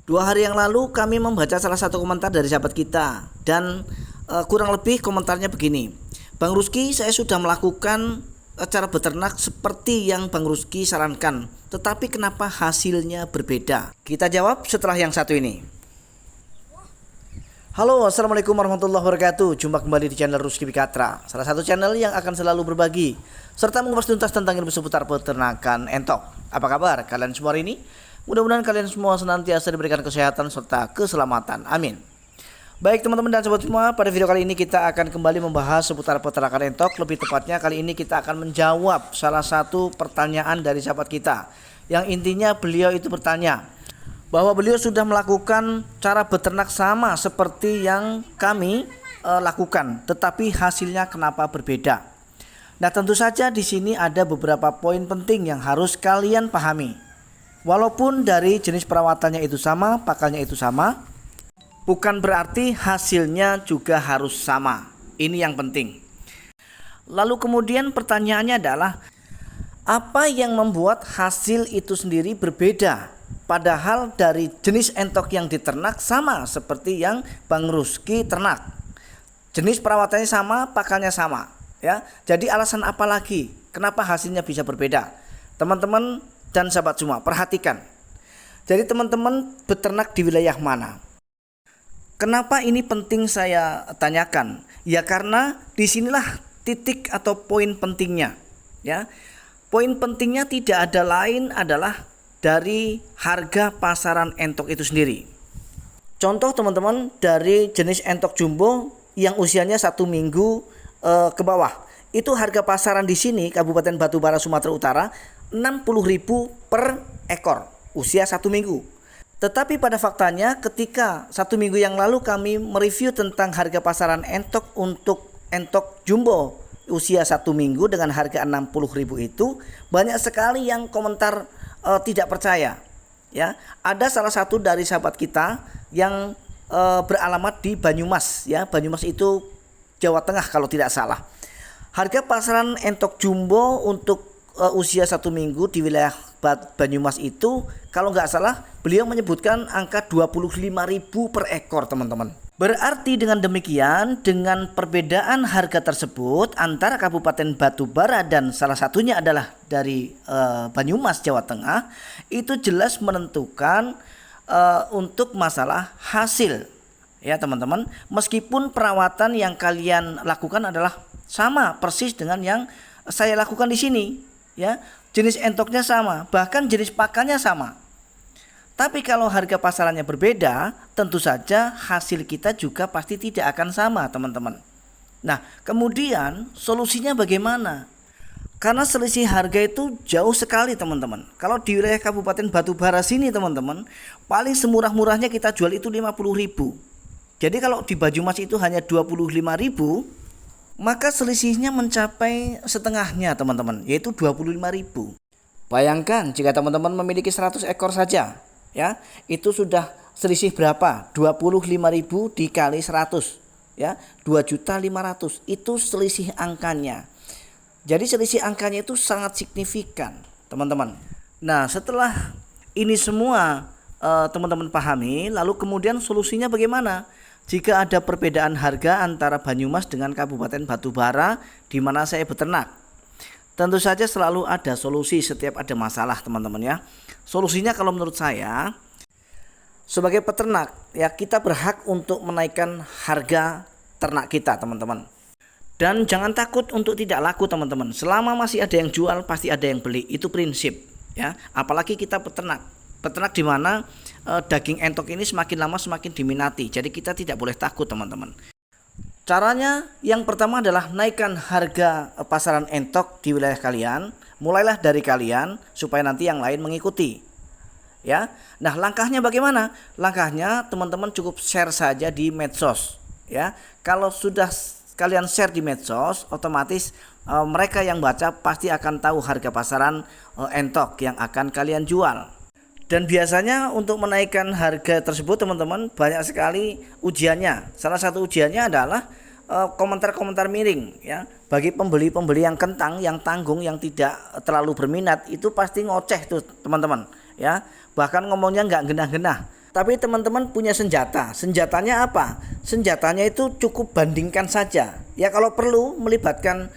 2 hari yang lalu kami membaca salah satu komentar dari sahabat kita dan kurang lebih komentarnya begini. Bang Ruski, saya sudah melakukan cara beternak seperti yang Bang Ruski sarankan, tetapi kenapa hasilnya berbeda? Kita jawab setelah yang satu ini. Halo, assalamualaikum warahmatullahi wabarakatuh. Jumpa kembali di channel Ruski Bikatra, salah satu channel yang akan selalu berbagi serta mengupas tuntas tentang ilmu seputar peternakan entok. Apa kabar kalian semua hari ini? Mudah-mudahan kalian semua senantiasa diberikan kesehatan serta keselamatan. Amin. Baik teman-teman dan sobat semua, pada video kali ini kita akan kembali membahas seputar peternakan entok. Lebih tepatnya kali ini kita akan menjawab salah satu pertanyaan dari sahabat kita, yang intinya beliau itu bertanya bahwa beliau sudah melakukan cara beternak sama seperti yang kami lakukan, tetapi hasilnya kenapa berbeda. Nah, tentu saja di sini ada beberapa poin penting yang harus kalian pahami. Walaupun dari jenis perawatannya itu sama, pakannya itu sama, bukan berarti hasilnya juga harus sama. Ini yang penting. Lalu kemudian pertanyaannya adalah, apa yang membuat hasil itu sendiri berbeda? Padahal dari jenis entok yang diternak sama seperti yang Bang Ruski ternak. Jenis perawatannya sama, pakannya sama. Ya, jadi alasan apa lagi? Kenapa hasilnya bisa berbeda? Teman-teman dan sahabat semua, perhatikan. Jadi teman-teman beternak di wilayah mana? Kenapa ini penting saya tanyakan? Ya karena disinilah titik atau poin pentingnya. Ya, poin pentingnya tidak ada lain adalah dari harga pasaran entok itu sendiri. Contoh teman-teman, dari jenis entok jumbo yang usianya 1 minggu ke bawah, itu harga pasaran di sini Kabupaten Batubara Sumatera Utara 60.000 per ekor usia 1 minggu. Tetapi pada faktanya ketika 1 minggu yang lalu kami mereview tentang harga pasaran entok untuk entok jumbo usia 1 minggu dengan harga 60.000 itu, banyak sekali yang komentar tidak percaya. Ya, ada salah satu dari sahabat kita yang beralamat di Banyumas, ya, Banyumas itu Jawa Tengah kalau tidak salah. Harga pasaran entok jumbo untuk usia 1 minggu di wilayah Banyumas itu, kalau nggak salah beliau menyebutkan angka 25.000 per ekor teman-teman. Berarti dengan demikian, dengan perbedaan harga tersebut antara Kabupaten Batubara dan salah satunya adalah dari Banyumas Jawa Tengah, itu jelas menentukan untuk masalah hasil. Ya teman-teman, meskipun perawatan yang kalian lakukan adalah sama persis dengan yang saya lakukan di sini, ya, jenis entoknya sama, bahkan jenis pakannya sama. Tapi kalau harga pasarannya berbeda, tentu saja hasil kita juga pasti tidak akan sama teman-teman. Nah, kemudian solusinya bagaimana? Karena selisih harga itu jauh sekali teman-teman. Kalau di wilayah Kabupaten Batubara sini teman-teman, paling semurah-murahnya kita jual itu 50.000. Jadi kalau di Banyumas itu hanya 25.000, maka selisihnya mencapai setengahnya teman-teman, yaitu 25.000. Bayangkan jika teman-teman memiliki 100 ekor saja, ya, itu sudah selisih berapa? 25.000 dikali 100, ya, 2.500.000. Itu selisih angkanya. Jadi selisih angkanya itu sangat signifikan teman-teman. Nah, setelah ini semua teman-teman pahami, lalu kemudian solusinya bagaimana? Jika ada perbedaan harga antara Banyumas dengan Kabupaten Batubara di mana saya beternak, tentu saja selalu ada solusi setiap ada masalah teman-teman, ya. Solusinya kalau menurut saya, sebagai peternak, ya, kita berhak untuk menaikkan harga ternak kita teman-teman. Dan jangan takut untuk tidak laku teman-teman. Selama masih ada yang jual pasti ada yang beli, itu prinsip, ya. Apalagi kita peternak di mana daging entok ini semakin lama semakin diminati. Jadi kita tidak boleh takut teman-teman. Caranya yang pertama adalah naikkan harga pasaran entok di wilayah kalian. Mulailah dari kalian supaya nanti yang lain mengikuti. Ya. Nah, langkahnya bagaimana? Langkahnya teman-teman cukup share saja di medsos, ya. Kalau sudah kalian share di medsos, otomatis mereka yang baca pasti akan tahu harga pasaran entok yang akan kalian jual. Dan biasanya untuk menaikkan harga tersebut teman-teman banyak sekali ujiannya. Salah satu ujiannya adalah komentar-komentar miring, ya. Bagi pembeli-pembeli yang kentang, yang tanggung, yang tidak terlalu berminat, itu pasti ngoceh tuh teman-teman, ya. Bahkan ngomongnya nggak genah-genah. Tapi teman-teman punya senjata. Senjatanya apa? Senjatanya itu cukup bandingkan saja. Ya kalau perlu melibatkan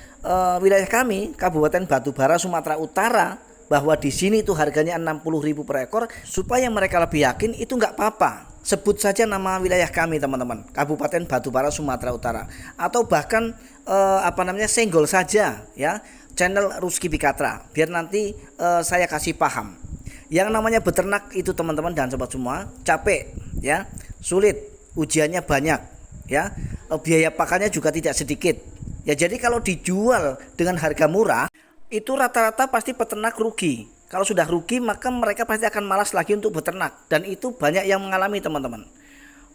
wilayah kami, Kabupaten Batubara, Sumatera Utara, bahwa di sini itu harganya 60.000 per ekor, supaya mereka lebih yakin itu nggak apa-apa. Sebut saja nama wilayah kami teman-teman, Kabupaten Batubara, Sumatera Utara, atau bahkan senggol saja ya channel Rusky Bikatra, biar nanti saya kasih paham. Yang namanya beternak itu teman-teman dan sobat semua capek ya, sulit, ujiannya banyak ya, biaya pakannya juga tidak sedikit ya. Jadi kalau dijual dengan harga murah itu rata-rata pasti peternak rugi. Kalau sudah rugi maka mereka pasti akan malas lagi untuk beternak, dan itu banyak yang mengalami teman-teman.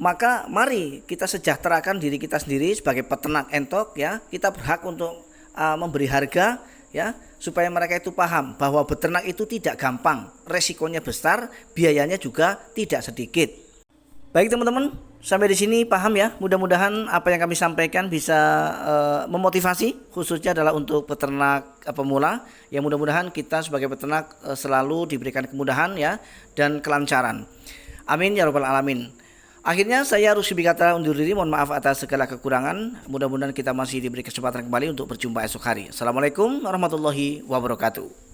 Maka mari kita sejahterakan diri kita sendiri sebagai peternak entok ya. Kita berhak untuk memberi harga ya, supaya mereka itu paham bahwa beternak itu tidak gampang, resikonya besar, biayanya juga tidak sedikit. Baik teman-teman, sampai di sini paham ya. Mudah-mudahan apa yang kami sampaikan bisa memotivasi, khususnya adalah untuk peternak pemula. Ya mudah-mudahan kita sebagai peternak selalu diberikan kemudahan ya dan kelancaran. Amin ya rabbal alamin. Akhirnya saya Rusky Bikatra undur diri, mohon maaf atas segala kekurangan. Mudah-mudahan kita masih diberi kesempatan kembali untuk berjumpa esok hari. Assalamualaikum warahmatullahi wabarakatuh.